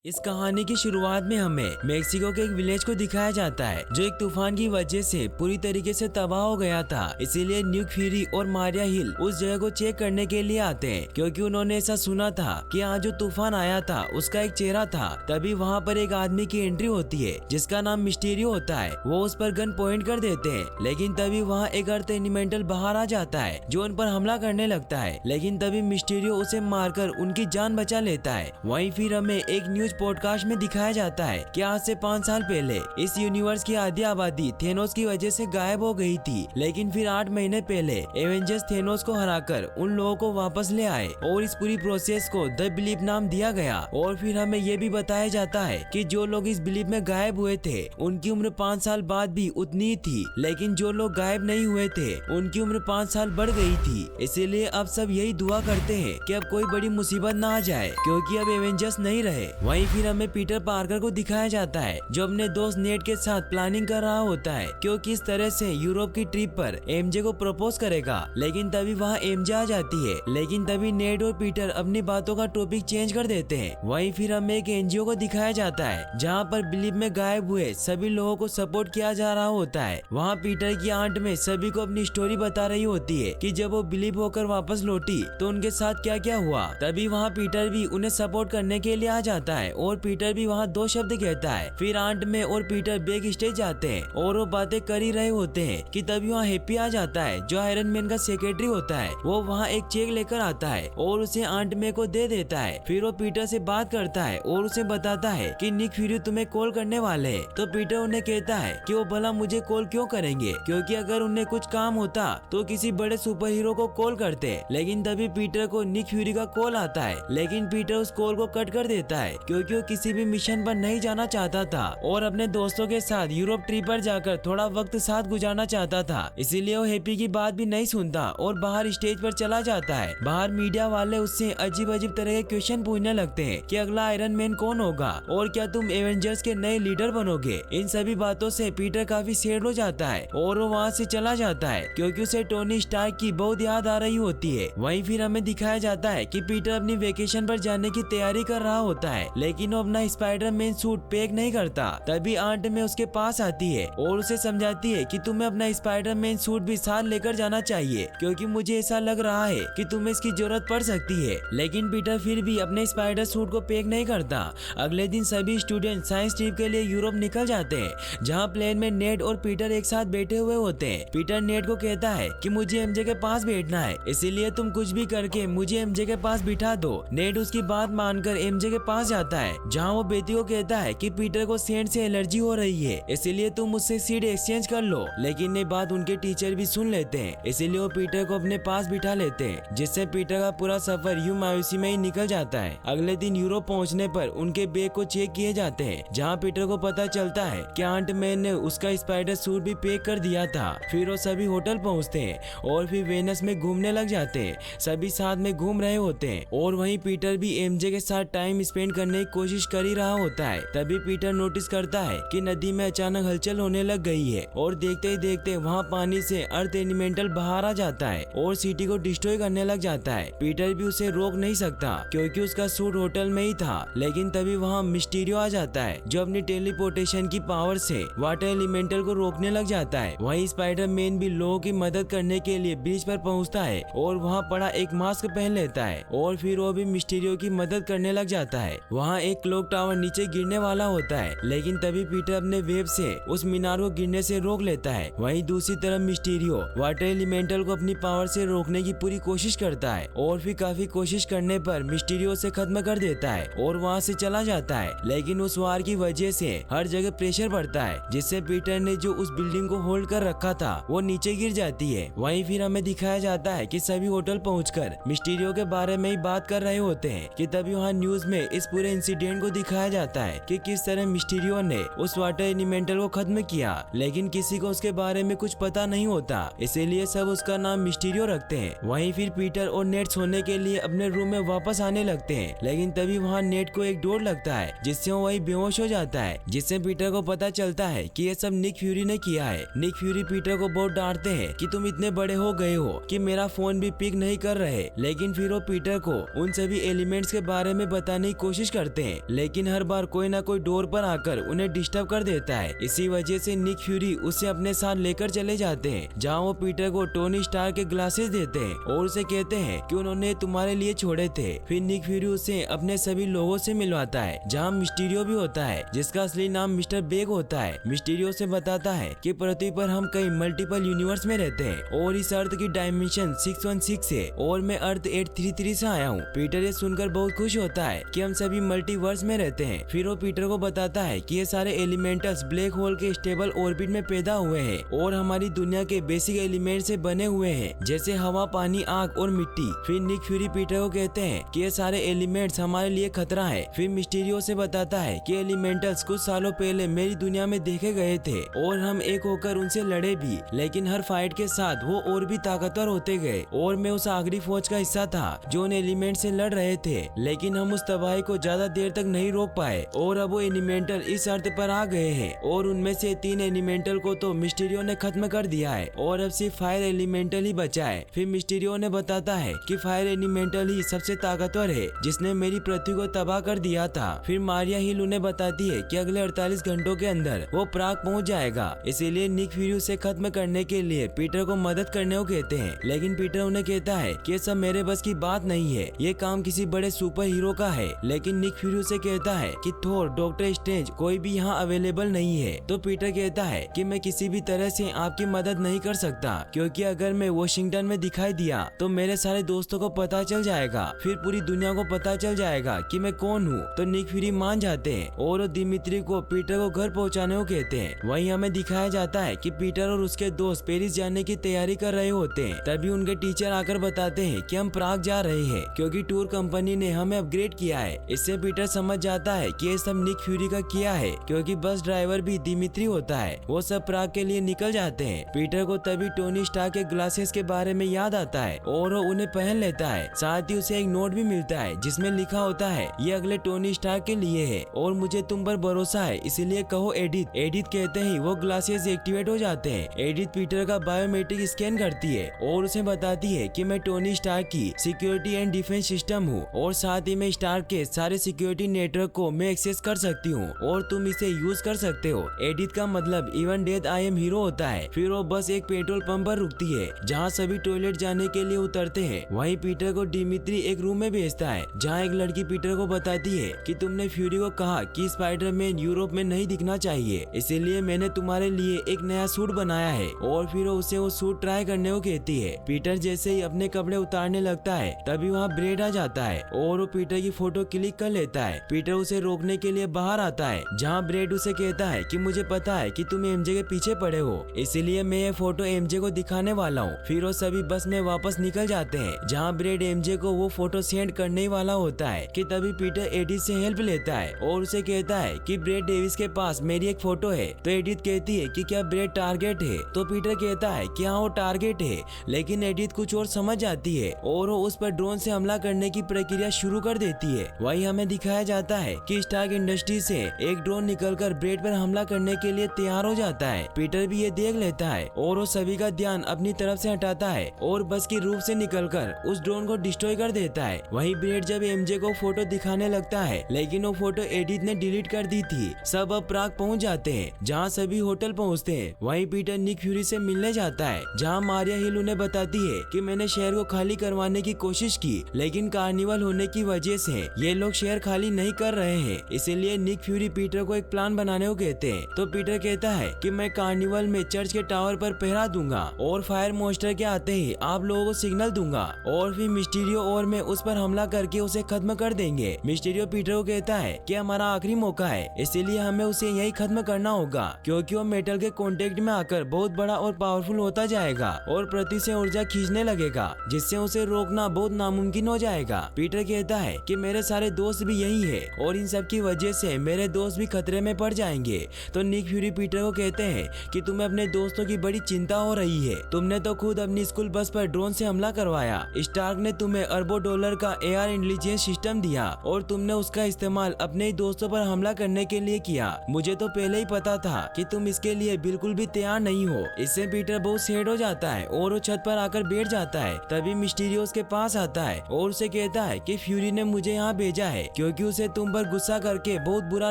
इस कहानी की शुरुआत में हमें मेक्सिको के एक विलेज को दिखाया जाता है जो एक तूफान की वजह से पूरी तरीके से तबाह हो गया था। इसीलिए न्यूक फ्यूरी और मारिया हिल उस जगह को चेक करने के लिए आते हैं क्योंकि उन्होंने ऐसा सुना था कि आज जो तूफान आया था उसका एक चेहरा था। तभी वहाँ पर एक आदमी की एंट्री होती है जिसका नाम मिस्टीरियो होता है। वो उस पर गन पॉइंट कर देते हैं, लेकिन तभी वहाँ एक अर्थ एनिमेंटल बाहर आ जाता है जो उन पर हमला करने लगता है, लेकिन तभी मिस्टीरियो उसे मारकर उनकी जान बचा लेता है। वहीं फिर हमें एक न्यूज पॉडकास्ट में दिखाया जाता है कि आज से 5 साल पहले इस यूनिवर्स की आधी आबादी थेनोस की वजह से गायब हो गई थी, लेकिन फिर 8 महीने पहले एवेंजर्स थेनोस को हराकर उन लोगों को वापस ले आए और इस पूरी प्रोसेस को द बिलीव नाम दिया गया। और फिर हमें ये भी बताया जाता है कि जो लोग इस बिलीव में गायब हुए थे उनकी उम्र 5 साल बाद भी उतनी ही थी, लेकिन जो लोग गायब नहीं हुए थे उनकी उम्र 5 साल बढ़ गई थी। इसीलिए अब सब यही दुआ करते हैं कि अब कोई बड़ी मुसीबत ना आ जाए क्योंकि अब एवेंजर्स नहीं रहे। वहीं फिर हमें पीटर पार्कर को दिखाया जाता है जो अपने दोस्त नेट के साथ प्लानिंग कर रहा होता है क्योंकि इस तरह से यूरोप की ट्रिप पर एमजे को प्रपोज करेगा, लेकिन तभी वहाँ एमजे आ जाती है। लेकिन तभी नेट और पीटर अपनी बातों का टॉपिक चेंज कर देते हैं। वहीं फिर हमें एक एनजीओ को दिखाया जाता है जहाँ पर बिलीव में गायब हुए सभी लोगों को सपोर्ट किया जा रहा होता है। वहाँ पीटर की आंट में सभी को अपनी स्टोरी बता रही होती है कि जब वो बिलीव होकर वापस लौटी तो उनके साथ क्या क्या हुआ। तभी वहाँ पीटर भी उन्हें सपोर्ट करने के लिए आ जाता है और पीटर भी वहाँ 2 शब्द कहता है। फिर आंट में और पीटर बैक स्टेज जाते हैं और वो बातें कर ही रहे होते हैं कि तभी वहाँ हैप्पी आ जाता है जो आयरन मैन का सेक्रेटरी होता है। वो वहाँ एक चेक लेकर आता है और उसे आंट में को दे देता है। फिर वो पीटर से बात करता है और उसे बताता है कि निक फ्यूरी तुम्हें कॉल करने वाले हैं। तो पीटर उन्हें कहता है कि वो भला मुझे कॉल क्यों करेंगे, क्योंकि अगर उन्हें कुछ काम होता तो किसी बड़े सुपर हीरो को कॉल करते। लेकिन तभी पीटर को निक फ्यूरी का कॉल आता है, लेकिन पीटर उस कॉल को कट कर देता है क्योंकि वो किसी भी मिशन पर नहीं जाना चाहता था और अपने दोस्तों के साथ यूरोप ट्रिप पर जाकर थोड़ा वक्त साथ गुजारना चाहता था। इसीलिए वो हैप्पी की बात भी नहीं सुनता और बाहर स्टेज पर चला जाता है। बाहर मीडिया वाले उससे अजीब अजीब तरह के क्वेश्चन पूछने लगते हैं कि अगला आयरन मैन कौन होगा और क्या तुम एवेंजर्स के नए लीडर बनोगे। इन सभी बातों से पीटर काफी सैड हो जाता है और वो वहाँ से चला जाता है क्योंकि उसे टोनी स्टार्क की बहुत याद आ रही होती है। वहीं फिर हमें दिखाया जाता है कि पीटर अपनी वेकेशन पर जाने की तैयारी कर रहा होता है, लेकिन वो अपना स्पाइडरमैन सूट पैक नहीं करता। तभी आंट में उसके पास आती है और उसे समझाती है कि तुम्हें अपना स्पाइडरमैन सूट भी साथ लेकर जाना चाहिए क्योंकि मुझे ऐसा लग रहा है कि तुम्हें इसकी जरूरत पड़ सकती है। लेकिन पीटर फिर भी अपने स्पाइडर सूट को पैक नहीं करता। अगले दिन सभी स्टूडेंट साइंस ट्रिप के लिए यूरोप निकल जाते हैं जहाँ प्लेन में नेट और पीटर एक साथ बैठे हुए होते हैं। पीटर नेट को कहता है कि मुझे एमजे के पास बैठना है, इसीलिए तुम कुछ भी करके मुझे एमजे के पास बिठा दो। नेट उसकी बात मानकर एमजे के पास जाता है जहाँ वो बेटी को कहता है कि पीटर को सेंट से एलर्जी हो रही है, इसीलिए तुम मुझसे सीट एक्सचेंज कर लो। लेकिन ये बात उनके टीचर भी सुन लेते हैं, इसीलिए वो पीटर को अपने पास बिठा लेते हैं, जिससे पीटर का पूरा सफर यूं मायूसी में ही निकल जाता है। अगले दिन यूरोप पहुंचने पर उनके बैग को चेक किए जाते हैं जहाँ पीटर को पता चलता है कि आंट मैन ने उसका स्पाइडर सूट भी पैक कर दिया था। फिर वो सभी होटल पहुँचते हैं और फिर वेनस में घूमने लग जाते हैं। सभी साथ में घूम रहे होते हैं और वहीं पीटर भी एमजे के साथ टाइम स्पेंड करने की कोशिश कर ही रहा होता है। तभी पीटर नोटिस करता है कि नदी में अचानक हलचल होने लग गई है और देखते ही देखते वहाँ पानी से अर्थ एनिमेंटल बाहर आ जाता है और सिटी को डिस्ट्रॉय करने लग जाता है। पीटर भी उसे रोक नहीं सकता क्योंकि उसका सूट होटल में ही था। लेकिन तभी वहाँ मिस्टीरियो आ जाता है जो अपनी टेलीपोर्टेशन की पावर से वाटर एलिमेंटल को रोकने लग जाता है। वहीं स्पाइडरमैन भी लोगों की मदद करने के लिए ब्रिज पर पहुँचता है और वहाँ पड़ा एक मास्क पहन लेता है और फिर वो भी मिस्टीरियो की मदद करने लग जाता है। वहाँ एक क्लॉक टावर नीचे गिरने वाला होता है, लेकिन तभी पीटर अपने वेब से उस मीनार को गिरने से रोक लेता है। वहीं दूसरी तरफ मिस्टीरियो वाटर एलिमेंटल को अपनी पावर से रोकने की पूरी कोशिश करता है और फिर काफी कोशिश करने पर मिस्टीरियो से खत्म कर देता है और वहाँ से चला जाता है। लेकिन उस वार की वजह से हर जगह प्रेशर बढ़ता है, जिससे पीटर ने जो उस बिल्डिंग को होल्ड कर रखा था वो नीचे गिर जाती है। वहीं फिर हमें दिखाया जाता है कि सभी होटल पहुंचकर मिस्टीरियो के बारे में ही बात कर रहे होते हैं कि तभी वहाँ न्यूज में इस पूरे इंसिडेंट को दिखाया जाता है कि किस तरह मिस्टीरियो ने उस वाटर एलिमेंटल को खत्म किया, लेकिन किसी को उसके बारे में कुछ पता नहीं होता, इसीलिए सब उसका नाम मिस्टीरियो रखते हैं। वहीं फिर पीटर और नेट सोने के लिए अपने रूम में वापस आने लगते हैं, लेकिन तभी वहाँ नेट को एक डोर लगता है जिससे वो वही बेहोश हो जाता है, जिससे पीटर को पता चलता है कि ये सब निक फ्यूरी ने किया है। निक फ्यूरी पीटर को बहुत डांटते हैं कि तुम इतने बड़े हो गए हो कि मेरा फोन भी पिक नहीं कर रहे, लेकिन फिर वो पीटर को उन सभी एलिमेंट्स के बारे में बताने की कोशिश करते करते हैं, लेकिन हर बार कोई ना कोई डोर पर आकर उन्हें डिस्टर्ब कर देता है। इसी वजह से निक फ्यूरी उसे अपने साथ लेकर चले जाते हैं, जहाँ वो पीटर को टोनी स्टार्क के ग्लासेस देते हैं और उसे कहते हैं कि उन्होंने तुम्हारे लिए छोड़े थे। फिर निक फ्यूरी उसे अपने सभी लोगों से मिलवाता है, जहाँ मिस्टीरियो भी होता है, जिसका असली नाम मिस्टर बेग होता है। मिस्टीरियो से बताता है कि पृथ्वी पर हम कई मल्टीपल यूनिवर्स में रहते हैं और इस अर्थ की डायमेंशन 616 है और मैं अर्थ 833 से आया हूँ। पीटर ये सुनकर बहुत खुश होता है कि हम सभी मल्टीवर्स में रहते हैं। फिर वो पीटर को बताता है कि ये सारे एलिमेंटल्स ब्लैक होल के स्टेबल ऑर्बिट में पैदा हुए हैं और हमारी दुनिया के बेसिक एलिमेंट से बने हुए हैं, जैसे हवा, पानी, आग और मिट्टी। फिर निक फ्यूरी पीटर को कहते हैं कि ये सारे एलिमेंट्स हमारे लिए खतरा है। फिर मिस्टीरियो से बताता है कि एलिमेंटल्स कुछ सालों पहले मेरी दुनिया में देखे गए थे और हम एक होकर उनसे लड़े भी, लेकिन हर फाइट के साथ वो और भी ताकतवर होते गए और मैं उस आखिरी फौज का हिस्सा था जो उन एलिमेंट से लड़ रहे थे, लेकिन हम उस तबाही को ज्यादा देर तक नहीं रोक पाए और अब वो एलिमेंटल इस अर्थ पर आ गए हैं और उनमें से 3 एलिमेंटल को तो मिस्टीरियो ने खत्म कर दिया है और अब सिर्फ फायर एलिमेंटल ही बचा है। फिर मिस्टीरियो ने बताता है कि फायर एलिमेंटल ही सबसे ताकतवर है जिसने मेरी पृथ्वी को तबाह कर दिया था। फिर मारिया हिल उन्हें बताती है कि अगले 48 घंटों के अंदर वो प्राग पहुंच जाएगा, इसीलिए निक फ्यूरी उसे खत्म करने के लिए पीटर को मदद करने को कहते हैं, लेकिन पीटर उन्हें कहता है कि ये सब मेरे बस की बात नहीं है, ये काम किसी बड़े सुपर हीरो का है। लेकिन निक फ्यूरी उसे कहता है कि थोर, डॉक्टर स्ट्रेंज कोई भी यहाँ अवेलेबल नहीं है। तो पीटर कहता है कि मैं किसी भी तरह से आपकी मदद नहीं कर सकता, क्योंकि अगर मैं वॉशिंगटन में दिखाई दिया तो मेरे सारे दोस्तों को पता चल जाएगा, फिर पूरी दुनिया को पता चल जाएगा कि मैं कौन हूँ। तो निक फ्यूरी मान जाते हैं और दिमित्री को पीटर को घर पहुँचाने को कहते हैं। वहीं हमें दिखाया जाता है कि पीटर और उसके दोस्त पेरिस जाने की तैयारी कर रहे होते हैं। तभी उनके टीचर आकर बताते हैं कि हम प्राग जा रहे हैं क्योंकि टूर कंपनी ने हमें अपग्रेड किया है। इससे पीटर समझ जाता है कि ये सब निक फ्यूरी का किया है, क्योंकि बस ड्राइवर भी दिमित्री होता है। वो सब प्राग के लिए निकल जाते हैं। पीटर को तभी टोनी स्टार्क के ग्लासेस के बारे में याद आता है और वो उन्हें पहन लेता है। साथ ही उसे एक नोट भी मिलता है जिसमें लिखा होता है ये अगले टोनी स्टार्क के लिए है और मुझे तुम पर भरोसा है, इसलिए कहो एडिथ। एडिथ कहते ही वो ग्लासेस एक्टिवेट हो जाते हैं। एडिथ पीटर का बायोमेट्रिक स्कैन करती है और उसे बताती है कि मैं टोनी स्टार्क की सिक्योरिटी एंड डिफेंस सिस्टम हूँ और साथ ही मैं स्टार्क के सारे सिक्योरिटी नेटवर्क को मैं एक्सेस कर सकती हूँ और तुम इसे यूज कर सकते हो। एडिथ का मतलब even death I am hero होता है। फिर वो बस एक पेट्रोल पंप पर रुकती है जहाँ सभी टॉयलेट जाने के लिए उतरते हैं। वहीं पीटर को डिमित्री एक रूम में भेजता है जहाँ एक लड़की पीटर को बताती है कि तुमने फ्यूरी को कहा कि स्पाइडरमैन यूरोप में नहीं दिखना चाहिए, इसीलिए मैंने तुम्हारे लिए एक नया सूट बनाया है और फिर उसे वो सूट ट्राई करने को कहती है। पीटर जैसे ही अपने कपड़े उतारने लगता है तभी वहाँ ब्रेड आ जाता है और वो पीटर की फोटो क्लिक कर लेता है। पीटर उसे रोकने के लिए बाहर आता है जहाँ ब्रेड उसे कहता है कि मुझे पता है कि तुम एमजे के पीछे पड़े हो, इसीलिए मैं ये फोटो एमजे को दिखाने वाला हूँ। फिर वो सभी बस में वापस निकल जाते हैं जहाँ ब्रेड एमजे को वो फोटो सेंड करने वाला होता है कि तभी पीटर एडिथ से हेल्प लेता है और उसे कहता है कि ब्रेड डेविस के पास मेरी एक फोटो है। तो एडिथ कहती है कि क्या ब्रेड टारगेट है? तो पीटर कहता है कि हाँ वो टारगेट है, लेकिन एडिथ कुछ और समझ जाती है और वो उस पर ड्रोन से हमला करने की प्रक्रिया शुरू कर देती है। वही हमें दिखाया जाता है कि स्टार्क इंडस्ट्री से एक ड्रोन निकलकर ब्रेड पर हमला करने के लिए तैयार हो जाता है। पीटर भी ये देख लेता है और वो सभी का ध्यान अपनी तरफ से हटाता है और बस की रूफ से निकलकर उस ड्रोन को डिस्ट्रॉय कर देता है। वहीं ब्रेड जब एमजे को फोटो दिखाने लगता है, लेकिन वो फोटो एडिथ ने डिलीट कर दी थी। सब अब प्राग पहुंच जाते हैं जहां सभी होटल पहुंचते हैं। वहीं पीटर निक फ्यूरी से मिलने जाता है जहां मारिया हिल उन्हें बताती है कि मैंने शहर को खाली करवाने की कोशिश की, लेकिन कार्निवल होने की वजह से ये लोग शहर खाली नहीं कर रहे हैं, इसीलिए निक फ्यूरी पीटर को एक प्लान बनाने को कहते हैं। तो पीटर कहता है कि मैं कार्निवल में चर्च के टावर पर पहरा दूंगा और फायर मॉन्स्टर के आते ही आप लोगों को सिग्नल दूंगा और फिर मिस्टीरियो और मैं उस पर हमला करके उसे खत्म कर देंगे। मिस्टीरियो पीटर को कहता है कि हमारा आखिरी मौका है, इसीलिए हमें उसे यही खत्म करना होगा, क्योंकि वो मेटल के कांटेक्ट में आकर बहुत बड़ा और पावरफुल होता जाएगा और पृथ्वी से ऊर्जा खींचने लगेगा, जिससे उसे रोकना बहुत नामुमकिन हो जाएगा। पीटर कहता है कि मेरे सारे दोस्त भी यही है और इन सब की वजह से मेरे दोस्त भी खतरे में पड़ जाएंगे। तो निक फ्यूरी पीटर को कहते हैं कि तुम्हें अपने दोस्तों की बड़ी चिंता हो रही है, तुमने तो खुद अपनी स्कूल बस पर ड्रोन से हमला करवाया, स्टार्क ने तुम्हें अरबों डॉलर का एयर इंटेलिजेंस सिस्टम दिया और तुमने उसका इस्तेमाल अपने ही दोस्तों पर हमला करने के लिए किया। मुझे तो पहले ही पता था कि तुम इसके लिए बिल्कुल भी तैयार नहीं हो। इससे पीटर बहुत सैड हो जाता है और वो छत पर आकर बैठ जाता है। तभी मिस्टीरियो उसके पास आता है और उसे कहता है कि फ्यूरी ने मुझे यहाँ भेजा है क्योंकि उसे तुम पर गुस्सा करके बहुत बुरा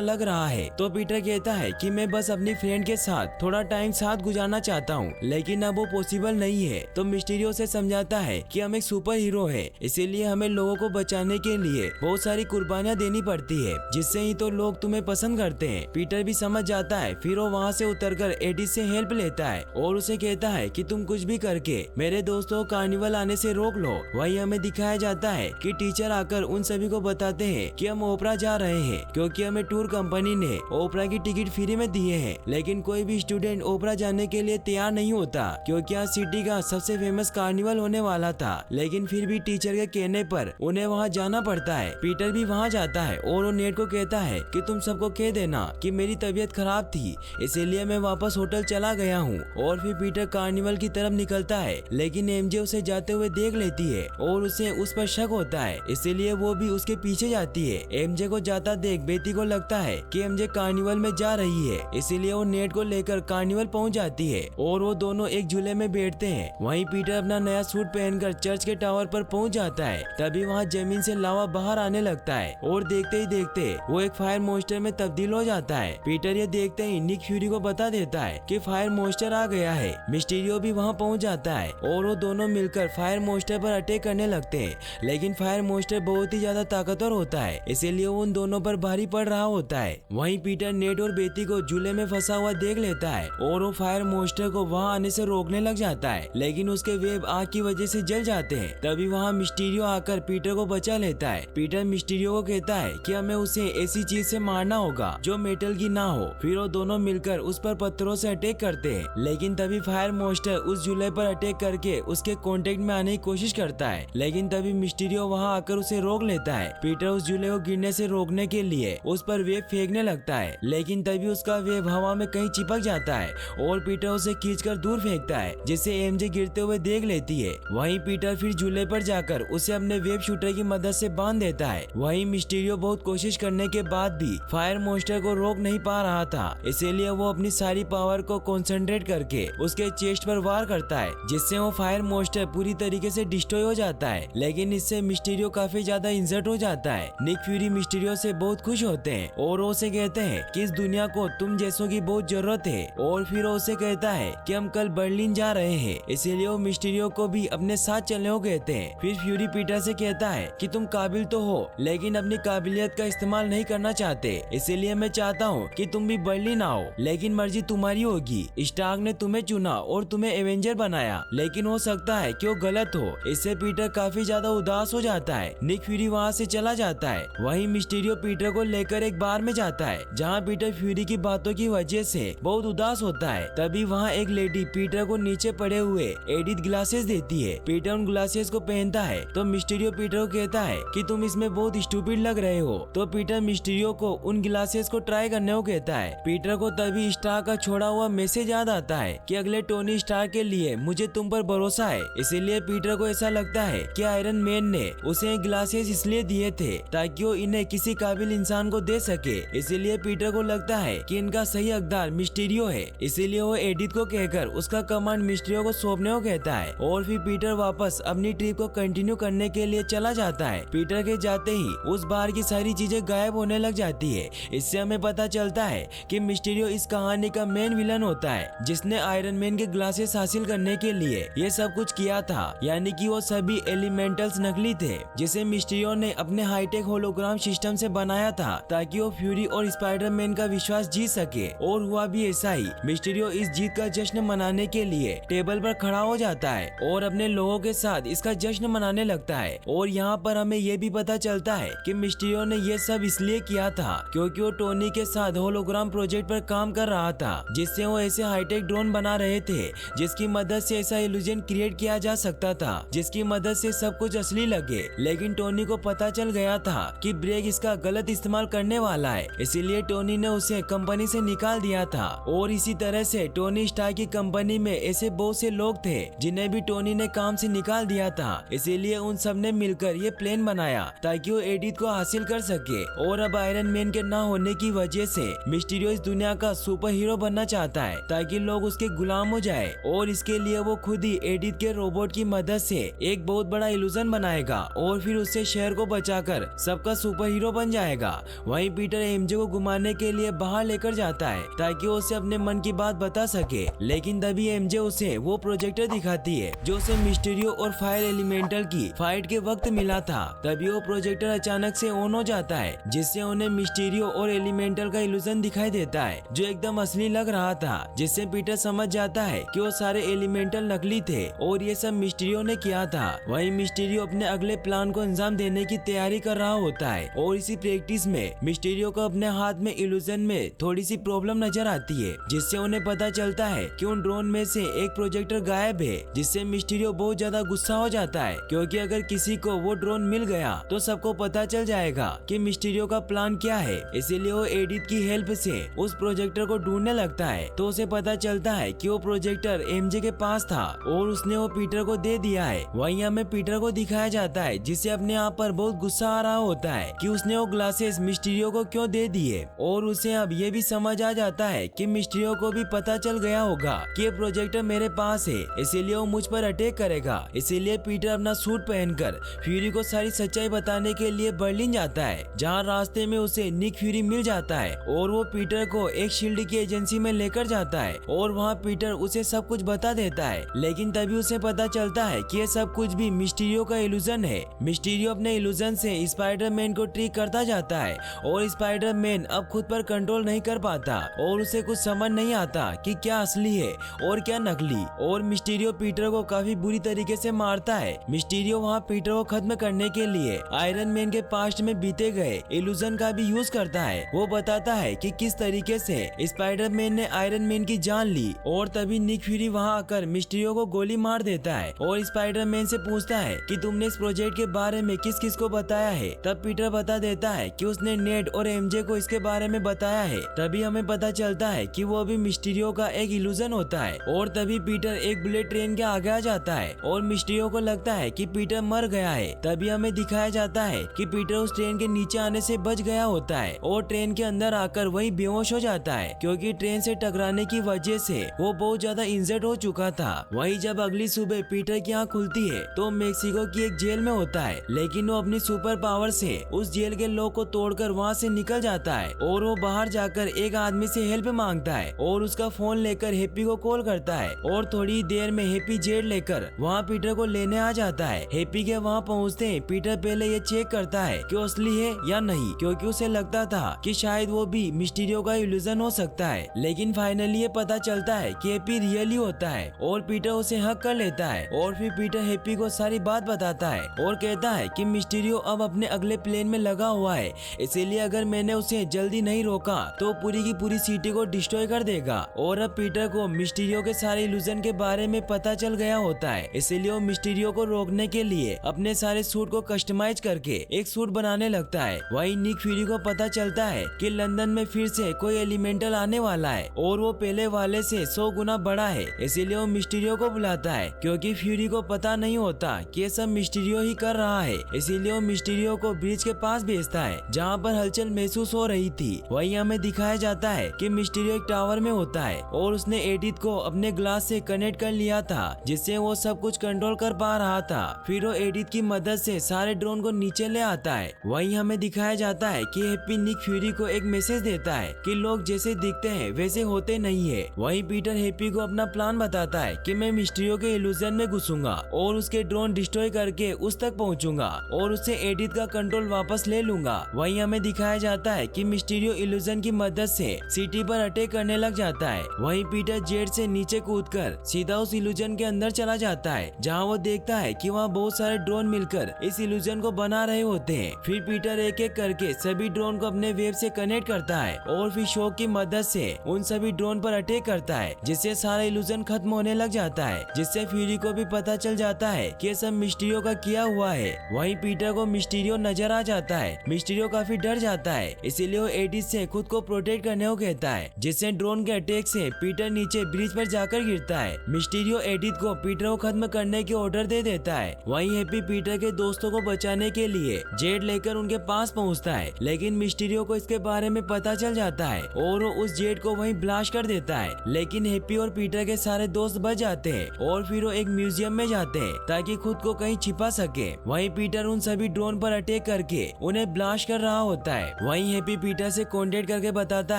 लग रहा है। तो पीटर कहता है कि मैं बस अपनी फ्रेंड के साथ थोड़ा टाइम साथ गुजारना चाहता हूँ, लेकिन अब वो पॉसिबल नहीं है। तो मिस्टीरियो से समझाता है कि हम एक सुपर हीरो है, इसीलिए हमें लोगों को बचाने के लिए बहुत सारी कुर्बानियां देनी पड़ती है, जिससे ही तो लोग तुम्हें पसंद करते हैं। पीटर भी समझ जाता है। फिर वो वहाँ से उतरकर एडिथ से हेल्प लेता है और उसे कहता है कि तुम कुछ भी करके मेरे दोस्तों को कार्निवल आने से रोक लो। वही हमें दिखाया जाता है कि टीचर आकर उन सभी को बताते हैं कि हम ओपरा जा रहे हैं, क्योंकि हमें टूर कंपनी ने ओपरा की टिकट फ्री में दिए हैं। लेकिन कोई भी स्टूडेंट ओपरा जाने के लिए तैयार नहीं होता, क्योंकि आज सिटी का सबसे फेमस कार्निवल होने वाला था। लेकिन फिर भी टीचर के कहने पर उन्हें वहाँ जाना पड़ता है। पीटर भी वहाँ जाता है और वो नेट को कहता है कि तुम सबको कह देना कि मेरी तबीयत खराब थी, इसीलिए मैं वापस होटल चला गया हूँ। और फिर पीटर कार्निवल की तरफ निकलता है, लेकिन एमजे उसे जाते हुए देख लेती है और उसे उस पर शक होता है, इसीलिए वो भी उसके पीछे जाती है। एमजे को जाता देख बेटी को लगता है कि एमजे कार्निवल में जा रही है, इसीलिए वो नेट को लेकर कार्निवल पहुंच जाती है और वो दोनों एक झूले में बैठते हैं। वहीं पीटर अपना नया सूट पहनकर चर्च के टावर पर पहुंच जाता है। तभी वहाँ जमीन से लावा बाहर आने लगता है और देखते ही देखते वो एक फायर मॉन्स्टर में तब्दील हो जाता है। पीटर ये देखते ही निक फ्यूरी को बता देता है कि फायर मॉन्स्टर आ गया है। मिस्टीरियो भी वहाँ पहुँच जाता है और वो दोनों मिलकर फायर मॉन्स्टर पर अटैक करने लगते हैं। लेकिन फायर मॉन्स्टर बहुत ही ज्यादा ताकतवर होता है, इसीलिए वो उन दोनों पर भारी पड़ रहा होता है। वहीं पीटर नेट और बेटी को झूले में फंसा हुआ देख लेता है और वो फायर मॉन्स्टर को वहाँ आने से रोकने लग जाता है, लेकिन उसके वेब आग की वजह से जल जाते हैं। तभी वहाँ मिस्टीरियो आकर पीटर को बचा लेता है। पीटर मिस्टीरियो को कहता है कि हमें उसे ऐसी चीज से मारना होगा जो मेटल की ना हो। फिर वो दोनों मिलकर उस पर पत्थरों से अटैक करते हैं, लेकिन तभी फायर मॉन्स्टर उस झूले पर अटैक करके उसके कांटेक्ट में आने की कोशिश करता है, लेकिन तभी मिस्टीरियो वहाँ आकर उसे रोक लेता है। पीटर उस झूले को गिरने से रोकने के लिए उस पर वेब फेंकने लगता है, लेकिन तभी उसका वेब हवा में कहीं चिपक जाता है और पीटर उसे खींचकर दूर फेंकता है, जिसे एमजे गिरते हुए देख लेती है। वहीं पीटर फिर झूले पर जाकर उसे अपने वेब शूटर की मदद से बांध देता है। वहीं मिस्टीरियो बहुत कोशिश करने के बाद भी फायर मॉन्स्टर को रोक नहीं पा रहा था, इसीलिए वो अपनी सारी पावर को कंसंट्रेट करके उसके चेस्ट पर वार करता है, जिससे वो फायर मॉन्स्टर पूरी तरीके से डिस्ट्रॉय हो जाता है। लेकिन इससे मिस्टीरियो काफी ज्यादा इंजर्ड हो जाता है। निक फ्यूरी मिस्टीरियो से बहुत खुश होते हैं और वो उसे कहते हैं कि इस दुनिया को तुम जैसों की बहुत जरूरत है। और फिर वो उसे कहता है कि हम कल बर्लिन जा रहे हैं, इसीलिए वो मिस्टीरियो को भी अपने साथ चलने को कहते हैं। फिर फ्यूरी पीटर से कहता है कि तुम काबिल तो हो, लेकिन अपनी काबिलियत का इस्तेमाल नहीं करना चाहते, इसीलिए मैं चाहता हूँ कि तुम भी बर्लिन आओ, लेकिन मर्जी तुम्हारी होगी। स्टार्क ने तुम्हें चुना और तुम्हें एवेंजर बनाया, लेकिन हो सकता है कि वो गलत हो। इससे पीटर काफी ज्यादा उदास हो जाता है। निक फ्यूरी वहाँ से चला जाता है। वहीं मिस्टीरियो पीटर को लेकर एक बार में जाता है, जहाँ पीटर फ्यूरी की बातों की वजह से बहुत उदास होता है। तभी वहाँ एक लेडी पीटर को नीचे पड़े हुए एडिथ ग्लासेस देती है। पीटर उन ग्लासेस को पहनता है तो मिस्टीरियो पीटर को कहता है कि तुम इसमें बहुत स्टूपिड लग रहे हो। तो पीटर मिस्टीरियो को उन ग्लासेस को ट्राई करने को कहता है। पीटर को तभी स्टार का छोड़ा हुआ मैसेज याद आता है कि अगले टोनी स्टार के लिए मुझे तुम पर भरोसा है। इसीलिए पीटर को ऐसा लगता है कि आयरन मैन ने उसे ग्लासेस इसलिए दिए थे ताकि वो इन्हें किसी काबिल इंसान को दे सके। इसीलिए पीटर को लगता है कि इनका सही हकदार मिस्टीरियो है, इसीलिए वो एडिथ को कहकर उसका कमांड मिस्टीरियो को सौंपने को कहता है। और फिर पीटर वापस अपनी ट्रिप को कंटिन्यू करने के लिए चला जाता है। पीटर के जाते ही उस बार की सारी चीजें गायब होने लग जाती है। इससे हमें पता चलता है कि मिस्टीरियो इस कहानी का मेन विलन होता है, जिसने आयरन मैन के ग्लासेस हासिल करने के लिए ये सब कुछ किया था। यानी कि वो सभी एलिमेंटल्स नकली थे, जिसे मिस्टीरियो ने अपने हाईटेक होलोग्राम सिस्टम से बनाया था ताकि वो फ्यूरी और स्पाइडरमैन का विश्वास जीत सके। और हुआ भी ऐसा ही। मिस्टीरियो इस जीत का जश्न मनाने के लिए टेबल पर खड़ा हो जाता है और अपने लोगों के साथ इसका जश्न मनाने लगता है। और यहाँ पर हमें ये भी पता चलता है कि मिस्टीरियो ने ये सब इसलिए किया था क्योंकि वो टोनी के साथ होलोग्राम प्रोजेक्ट पर काम कर रहा था, जिससे वो ऐसे हाईटेक ड्रोन बना रहे थे जिसकी मदद से ऐसा इल्यूजन क्रिएट किया जा सकता था जिसकी मदद से सब कुछ असली लगे। लेकिन टोनी को पता चल गया था कि ब्रेक इसका गलत इस्तेमाल करने वाला है, इसीलिए टोनी ने उसे कंपनी से निकाल दिया था। और इसी तरह से टोनी स्टार्क की कंपनी में ऐसे बहुत से लोग थे जिन्हें भी टोनी ने काम से निकाल दिया था, इसीलिए उन सब ने मिलकर ये प्लान बनाया ताकि वो एडिथ को हासिल कर सके। और अब आयरन मैन के ना होने की वजह से मिस्टीरियो इस दुनिया का सुपर हीरो बनना चाहता है ताकि लोग उसके गुलाम हो जाए। और इसके लिए वो खुद ही एडिथ के रोबोट की मदद से एक बहुत बड़ा इल्यूजन बनाएगा और फिर उससे शहर को बचाकर सब सबका सुपर हीरो बन जाएगा। वहीं पीटर एमजे को घुमाने के लिए बाहर लेकर जाता है ताकि वो उसे अपने मन की बात बता सके, लेकिन तभी एमजे उसे वो प्रोजेक्टर दिखाती है जो उसे मिस्टीरियो और फायर एलिमेंटल की फाइट के वक्त मिला था। तभी वो प्रोजेक्टर अचानक से ऑन हो जाता है जिससे उन्हें मिस्टीरियो और एलिमेंटल का इल्यूजन दिखाई देता है जो एकदम असली लग रहा था, जिससे पीटर समझ जाता है कि वो सारे एलिमेंटल नकली थे और ये सब मिस्टीरियो ने किया था। वहीं मिस्टीरियो अपने अगले प्लान को अंजाम देने की तैयारी कर रहा होता है और इसी प्रैक्टिस में मिस्टीरियो को अपने हाथ में इल्यूजन में थोड़ी सी प्रॉब्लम नजर आती है, जिससे उन्हें पता चलता है कि उन ड्रोन में से एक प्रोजेक्टर गायब है, जिससे मिस्टीरियो बहुत ज्यादा गुस्सा हो जाता है क्योंकि अगर किसी को वो ड्रोन मिल गया तो सबको पता चल जाएगा कि मिस्टीरियो का प्लान क्या है। इसीलिए वो एडिथ की हेल्प से उस प्रोजेक्टर को ढूंढने लगता है तो उसे पता चलता है कि वो प्रोजेक्टर एमजे के पास था और उसने वो पीटर को दे दिया है। वहीं हमें पीटर को दिखाया जाता है जिसे अपने आप पर बहुत गुस्सा आ रहा होता है कि उसने वो ग्लासेस मिस्टीरियो को क्यों दे दिए, और उसे अब ये भी समझ आ जाता है कि मिस्टीरियो को भी पता चल गया होगा कि ये प्रोजेक्टर मेरे पास है, इसीलिए वो मुझ पर अटैक करेगा। इसीलिए पीटर अपना सूट पहनकर फ्यूरी को सारी सच्चाई बताने के लिए बर्लिन जाता है, जहाँ रास्ते में उसे निक फ्यूरी मिल जाता है और वो पीटर को एक शील्ड की एजेंसी में लेकर जाता है और वहाँ पीटर उसे सब कुछ बता देता है। लेकिन तभी उसे पता चलता है कि ये सब कुछ भी मिस्टीरियो का इल्यूजन है। मिस्टीरियो अपने इल्यूजन से स्पाइडरमैन को ट्रिक करता जाता है और स्पाइडरमैन अब खुद पर कंट्रोल नहीं कर पाता और उसे कुछ समझ नहीं आता कि क्या असली है और क्या नकली, और मिस्टीरियो पीटर को काफी बुरी तरीके से मारता है। मिस्टीरियो वहाँ पीटर को खत्म करने के लिए आयरन मैन के पास्ट में बीते गए इल्यूजन का भी यूज करता है। वो बताता है कि किस तरीके से स्पाइडरमैन ने आयरन मैन की जान ली, और तभी निक फ्यूरी वहाँ आकर मिस्टीरियो को गोली मार देता है और स्पाइडरमैन से पूछता है कि तुमने इस प्रोजेक्ट के बारे में किस किस को बताया है। तब पीटर बता देता है कि उसने नेड और एमजे को इसके बारे में बताया है। तभी हमें पता चलता है कि वो भी मिस्टीरियो का एक इल्यूजन होता है, और तभी पीटर एक बुलेट ट्रेन के आगे आ जाता है और मिस्टीरियो को लगता है कि पीटर मर गया है। तभी हमें दिखाया जाता है कि पीटर उस ट्रेन के नीचे आने से बच गया होता है और ट्रेन के अंदर आकर वही बेहोश हो जाता है क्योंकि ट्रेन से टकराने की वजह से वो बहुत ज्यादा इंजर्ड हो चुका था। वहीं जब अगली सुबह पीटर की आँख खुलती है तो मेक्सिको की एक जेल में होता है, लेकिन वो अपनी सुपर पावर से उस जेल के लॉक को तोड़कर वहाँ से निकल जाता है और वो बाहर जाकर एक आदमी से हेल्प मांगता है और उसका फोन लेकर हैप्पी को कॉल करता है और थोड़ी देर में हैप्पी जेट लेकर वहाँ पीटर को लेने आ जाता है। हैप्पी के वहाँ पहुँचते ही पीटर पहले ये चेक करता है कि असली है या नहीं, क्योंकि उसे लगता था कि शायद वो भी मिस्टीरियो का इल्यूजन हो सकता है। लेकिन फाइनली ये पता चलता है कि हैप्पी रियली होता है और पीटर उसे हक कर लेता है और फिर पीटर हैप्पी को सारी बात बताता है और कहता है कि मिस्टीरियो अब अपने अगले प्लेन में लगा हुआ है, इसीलिए अगर मैंने उसे जल्दी नहीं रोका तो पूरी की पूरी सिटी को डिस्ट्रॉय कर देगा। और अब पीटर को मिस्टीरियो के सारे इल्यूजन के बारे में पता चल गया होता है, इसीलिए वो मिस्टीरियो को रोकने के लिए अपने सारे सूट को कस्टमाइज करके एक सूट बनाने लगता है। वहीं निक फ्यूरी को पता चलता है कि लंदन में फिर से कोई एलिमेंटल आने वाला है और वो पहले वाले से 100 गुना बड़ा है, इसीलिए वो मिस्टीरियो को बुलाता है क्योंकि फ्यूरी को पता नहीं होता कि ये सब मिस्टीरियो ही कर रहा है। इसीलिए वो मिस्टीरियो को ब्रिज के पास भेजता है जहाँ पर हलचल महसूस हो रही थी। वहीं हमें दिखाया जाता है कि मिस्टीरियो एक टावर में होता है और उसने एडिथ को अपने ग्लास से कनेक्ट कर लिया था जिससे वो सब कुछ कंट्रोल कर पा रहा था। फिर वो एडिथ की मदद से सारे ड्रोन को नीचे ले आता है। वहीं हमें दिखाया जाता है कि हैप्पी निक फ्यूरी को एक मैसेज देता है कि लोग जैसे दिखते हैं वैसे होते नहीं है। वहीं पीटर हैप्पी को अपना प्लान बताता है कि मैं मिस्टीरियो के इल्यूजन में घुसूंगा और उसके ड्रोन डिस्ट्रॉय करके उस तक पहुंचूंगा और उससे एडिथ का कंट्रोल वापस ले लूंगा। वहीं हमें दिखाया जाता है कि मिस्टीरियो इल्यूजन की मदद से सिटी पर अटैक करने लग जाता है। वहीं पीटर जेट से नीचे कूदकर सीधा उस इल्यूजन के अंदर चला जाता है जहां वो देखता है कि वहां बहुत सारे ड्रोन मिलकर इस इल्यूजन को बना रहे होते हैं। फिर पीटर एक एक करके सभी ड्रोन को अपने वेब से कनेक्ट करता है और फिर शॉक की मदद से उन सभी ड्रोन पर अटैक करता है जिससे सारा इल्यूजन खत्म होने लग जाता है, जिससे फ्यूरी को भी पता चल जाता है कि सब मिस्टीरियो का किया हुआ है। वहीं पीटर को मिस्टीरियो नजर आ जाता है। मिस्टीरियो काफी डर जाता है, इसीलिए वो एडिथ से खुद को प्रोटेक्ट करने को कहता है, जिससे ड्रोन के अटैक से पीटर नीचे ब्रिज पर जाकर गिरता है। मिस्टीरियो एडिथ को पीटर को खत्म करने के ऑर्डर दे देता है। वहीं हैप्पी पीटर के दोस्तों को बचाने के लिए जेट लेकर उनके पास पहुंचता है, लेकिन मिस्टीरियो को इसके बारे में पता चल जाता है और वो उस जेट को वहीं ब्लास्ट कर देता है। लेकिन हैप्पी और पीटर के सारे दोस्त बच जाते हैं और फिर वो एक म्यूजियम में जाते हैं ताकि खुद को कहीं छिपा सके। वहीं पीटर उन सभी ड्रोन पर अटैक करके उन्हें ब्लास्ट कर रहा होता है। वहीं हैप्पी पीटर से कांटेक्ट करके बताता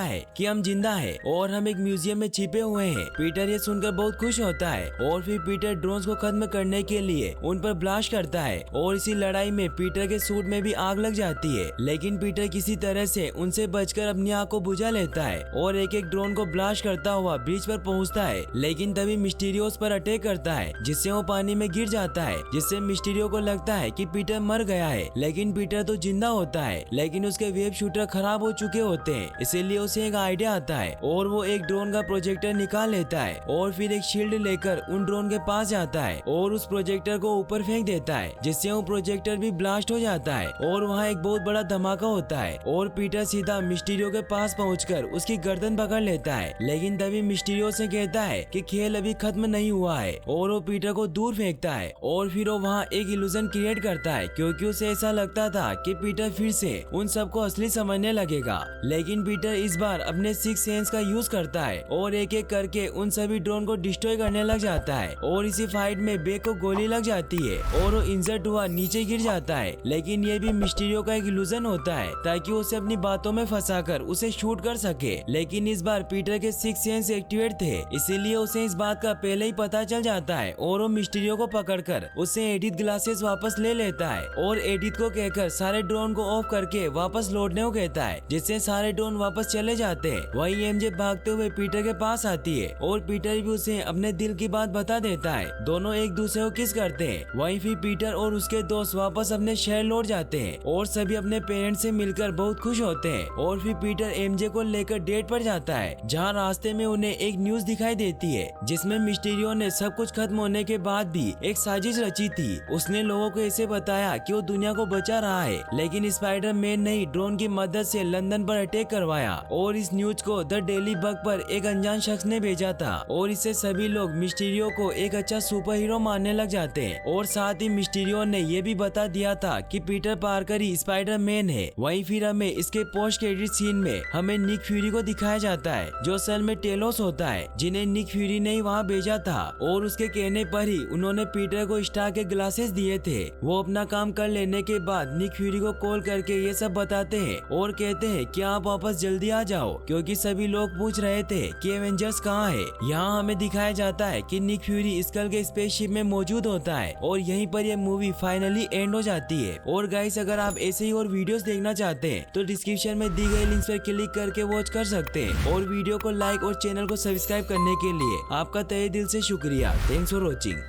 है कि हम जिंदा है और हम एक म्यूजियम में छिपे हुए हैं। पीटर ये सुनकर बहुत खुश होता है और फिर पीटर ड्रोन्स को खत्म करने के लिए उन पर ब्लास्ट करता है और इसी लड़ाई में पीटर के सूट में भी आग लग जाती है। लेकिन पीटर किसी तरह से उनसे बचकर अपनी आग को बुझा लेता है और एक एक ड्रोन को ब्लास्ट करता हुआ ब्रिज पर पहुंचता है। लेकिन तभी मिस्टीरियो उस पर अटैक करता है जिससे वो पानी में गिर जाता है, जिससे मिस्टीरियो को लगता है कि पीटर मर गया है। लेकिन पीटर तो जिंदा होता है, लेकिन उसके वेब शूटर खराब हो चुके होते हैं। इसीलिए उसे एक आइडिया आता है और वो एक ड्रोन का प्रोजेक्टर निकाल लेता है और फिर एक शील्ड लेकर उन ड्रोन के पास जाता है और उस प्रोजेक्टर को ऊपर फेंक देता है, जिससे वो प्रोजेक्टर भी ब्लास्ट हो जाता है और वहाँ एक बहुत बड़ा धमाका होता है और पीटर सीधा मिस्टीरियो के पास पहुंचकर उसकी गर्दन पकड़ लेता है। लेकिन तभी मिस्टीरियो से कहता है कि खेल अभी खत्म नहीं हुआ है और वो पीटर को दूर फेंकता है और फिर वो वहाँ एक इल्यूजन क्रिएट करता है, क्योंकि उसे ऐसा लगता था कि पीटर फिर से उन सबको असली समझने लगेगा। लेकिन पीटर इस बार अपने सिक्स सेंस का यूज करता है और एक एक करके उन सभी ड्रोन को डिस्ट्रॉय करने लग जाता है और इसी फाइट में बेक को गोली लग जाती है और वो इंजर्ड हुआ नीचे गिर जाता है। लेकिन ये भी मिस्टीरियो का एक इल्यूजन होता है ताकि उसे अपनी बातों में फंसाकर उसे शूट कर सके। लेकिन इस बार पीटर के सिक्स सेंस एक्टिवेट थे, इसीलिए उसे इस बात का पहले ही पता चल जाता है और वो मिस्टीरियो को पकड़कर उससे एडिथ ग्लासेस वापस ले लेता है और एडिथ को कहकर सारे ड्रोन को ऑफ करके वापस लौटने को कहता है, जिससे सारे ड्रोन वापस चले जाते हैं। वहीं एमजे भागते हुए पीटर के पास आती है और पीटर भी उसे अपने दिल की बात बता देता है। दोनों एक दूसरे को किस करते हैं। वहीं फिर पीटर और उसके दोस्त वापस अपने शहर लौट जाते हैं और सभी अपने पेरेंट्स से मिलकर बहुत खुश होते हैं और फिर पीटर एमजे को लेकर डेट पर जाता है, जहाँ रास्ते में उन्हें एक न्यूज दिखाई देती है जिसमें मिस्टीरियो ने सब कुछ खत्म होने के बाद भी एक साजिश रची थी। उसने लोगों को ऐसे बताया कि वो दुनिया को बचा रहा है, लेकिन स्पाइडर मैन ने ड्रोन की मदद से लंदन पर अटैक करवाया और इस न्यूज को द डेली बग पर एक अनजान शख्स ने भेजा था और इससे सभी लोग मिस्टीरियो को एक अच्छा सुपर हीरो मानने लग जाते हैं। और साथ ही मिस्टीरियो ने ये भी बता दिया था कि पीटर पार्कर ही स्पाइडर मैन है। वहीं फिर हमें इसके पोस्ट क्रेडिट सीन में हमें निक फ्यूरी को दिखाया जाता है, जो असल में टेलोस होता है, जिन्हें निक फ्यूरी ने वहाँ भेजा था और उसके कहने पर ही उन्होंने पीटर को स्टार के ग्लासेस दिए थे। वो अपना काम कर लेने के बाद निक फ्यूरी को कॉल करके ये सब बताते हैं और कहते हैं कि आप वापस जल्दी आ जाओ, क्योंकि सभी लोग पूछ रहे थे कि एवेंजर्स कहाँ है। यहाँ हमें दिखाया जाता है कि निक फ्यूरी स्कल के स्पेसशिप में मौजूद होता है और यहीं पर यह मूवी फाइनली एंड हो जाती है। और गाइस, अगर आप ऐसे ही और वीडियोस देखना चाहते हैं तो डिस्क्रिप्शन में दी गई लिंक्स पर क्लिक करके वॉच कर सकते हैं और वीडियो को लाइक और चैनल को सब्सक्राइब करने के लिए आपका तहे दिल से शुक्रिया। Thanks for watching.